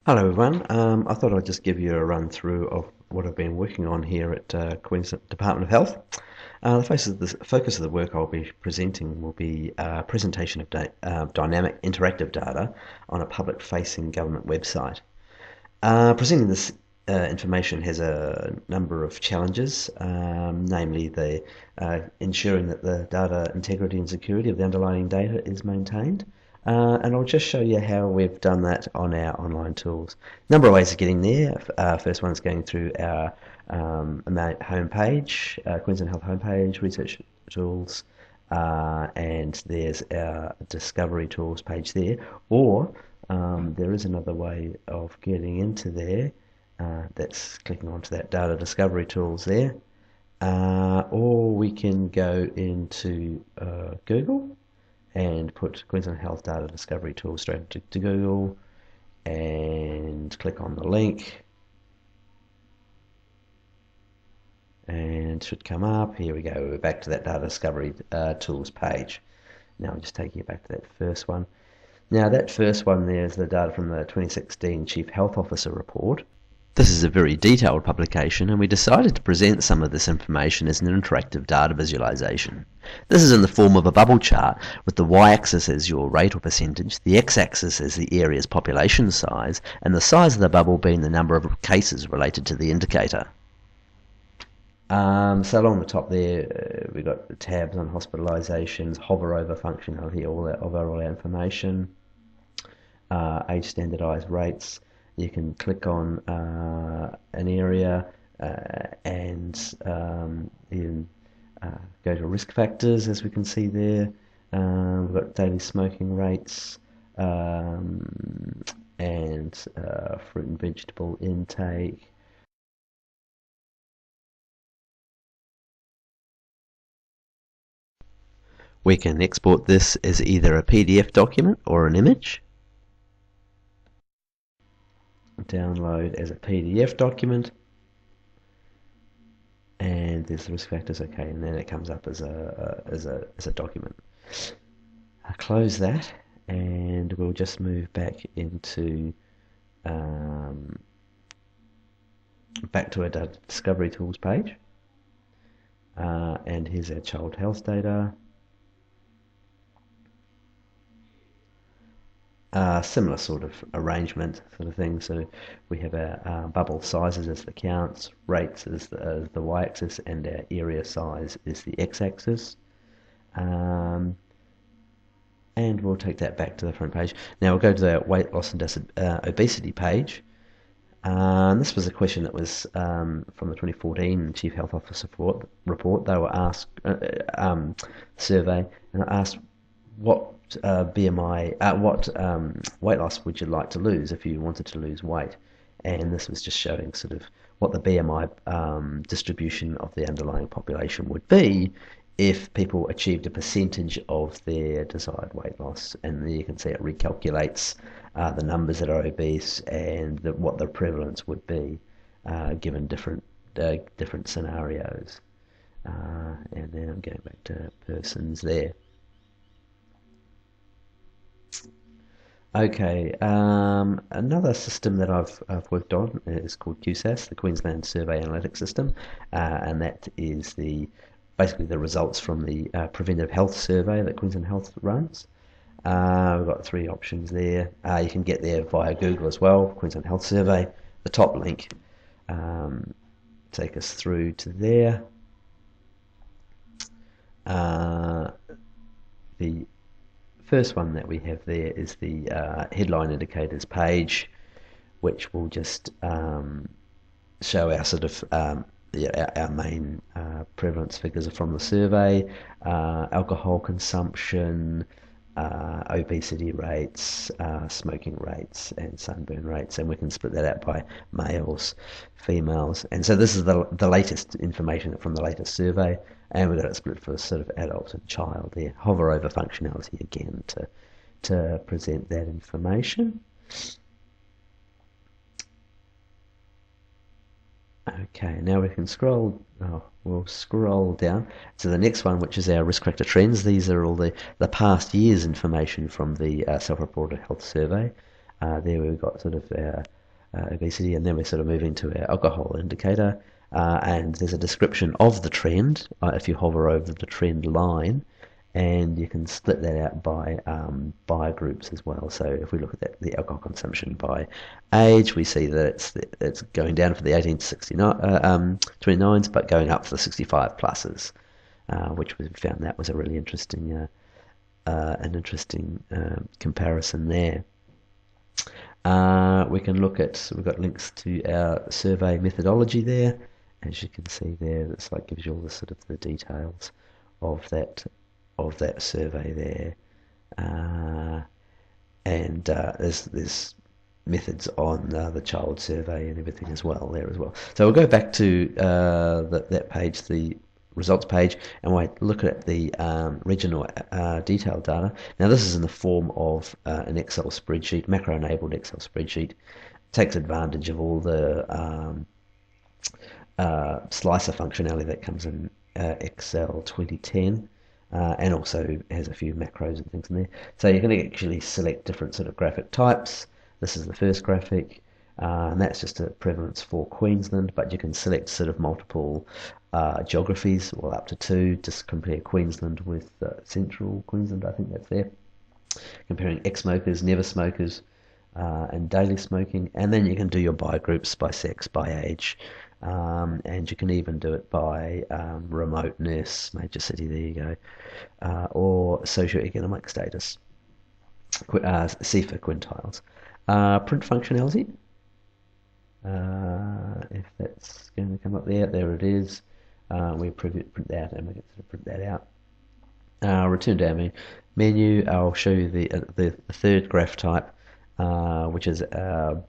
Hello everyone. I thought I'd just give you a run through of what I've been working on here at Queensland Department of Health. The focus of the work I'll be presenting will be a presentation of dynamic interactive data on a public-facing government website. Presenting this information has a number of challenges, namely ensuring that the data integrity and security of the underlying data is maintained. And I'll just show you how we've done that on our online tools. Number of ways of getting there. First one is going through our homepage, Queensland Health homepage, research tools, and there's our discovery tools page there. Or there is another way of getting into there. That's clicking onto that data discovery tools there. Or we can go into Google and put Queensland Health Data Discovery Tool straight to Google and click on the link, and it should come up. Here we go, we're back to that Data Discovery Tools page. Now I'm just taking you back to that first one. Now that first one there is the data from the 2016 Chief Health Officer report. This is a very detailed publication, and we decided to present some of this information as an interactive data visualization. This is in the form of a bubble chart, with the y-axis as your rate or percentage, the x-axis as the area's population size, and the size of the bubble being the number of cases related to the indicator. So along the top there, we've got the tabs on hospitalisations, hover over functionality, all our information, age standardised rates. You can click on an area and even go to risk factors, as we can see there. We've got daily smoking rates and fruit and vegetable intake. We can export this as either a PDF document or an image. Download as a PDF document, and there's the risk factors. Okay, and then it comes up as a document. I'll close that, and we'll just move back into back to our data discovery tools page, and here's our child health data. Similar sort of arrangement sort of thing. So we have our bubble sizes as the counts, rates as the y-axis, and our area size is the x-axis. And we'll take that back to the front page. Now we'll go to the weight loss and obesity page. This was a question that was from the 2014 Chief Health Officer report. They were asked survey, and I asked what BMI, what weight loss would you like to lose if you wanted to lose weight? And this was just showing sort of what the BMI distribution of the underlying population would be if people achieved a percentage of their desired weight loss. And there you can see it recalculates the numbers that are obese and what the prevalence would be given different scenarios. And then I'm going back to persons there. Okay, another system that I've worked on is called QSAS, the Queensland Survey Analytics System, and that is basically the results from the preventive health survey that Queensland Health runs. We've got three options there. You can get there via Google as well, Queensland Health Survey. The top link take us through to there. The first one that we have there is the headline indicators page, which will just show our sort of our main prevalence figures are from the survey, alcohol consumption, obesity rates, smoking rates, and sunburn rates, and we can split that out by males, females, and so this is the latest information from the latest survey. And we've got it split for sort of adult and child there. Hover over functionality again to present that information. Okay, now we can we'll scroll down to the next one, which is our risk factor trends. These are all the past year's information from the self-reported health survey. There we've got sort of our obesity, and then we're sort of moving to our alcohol indicator, and there's a description of the trend if you hover over the trend line, and you can split that out by groups as well. So if we look at the alcohol consumption by age, we see that it's going down for the 18 to 29s, but going up for the 65 pluses, which we found that was a really interesting comparison there. We can look at, we've got links to our survey methodology there. As you can see there, this gives you all the sort of the details of that survey there, and there's methods on the child survey and everything as well there as well. So we'll go back to that page, the results page, and we'll look at the regional detailed data. Now this is in the form of an Excel spreadsheet, macro-enabled Excel spreadsheet. It takes advantage of all the slicer functionality that comes in Excel 2010. And also has a few macros and things in there. So you're going to actually select different sort of graphic types. This is the first graphic, and that's just a prevalence for Queensland, but you can select sort of multiple geographies, well up to 2, just compare Queensland with central Queensland, I think that's there. Comparing ex-smokers, never smokers, and daily smoking, and then you can do your by groups, by sex, by age, and you can even do it by remoteness, major city, there you go, or socioeconomic status, C for quintiles. Print functionality, if that's going to come up there it is. We print that, and we get to print that out. Return to our menu. I'll show you the third graph type, which is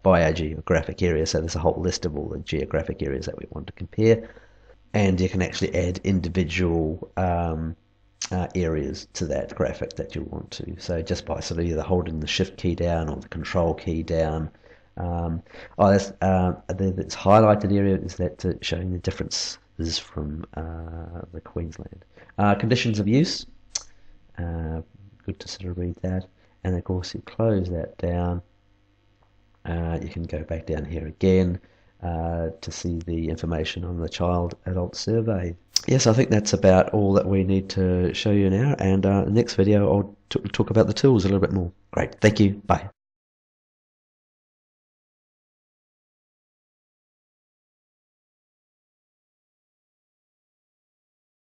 by our geographic area. So there's a whole list of all the geographic areas that we want to compare, and you can actually add individual areas to that graphic that you want to. So just by sort of either holding the shift key down or the control key down. That's highlighted area is that showing the differences from the Queensland. Conditions of use. Good to sort of read that. And of course, you close that down. You can go back down here again to see the information on the child-adult survey. Yes, I think that's about all that we need to show you now. And the next video, I'll talk about the tools a little bit more. Great. Thank you. Bye.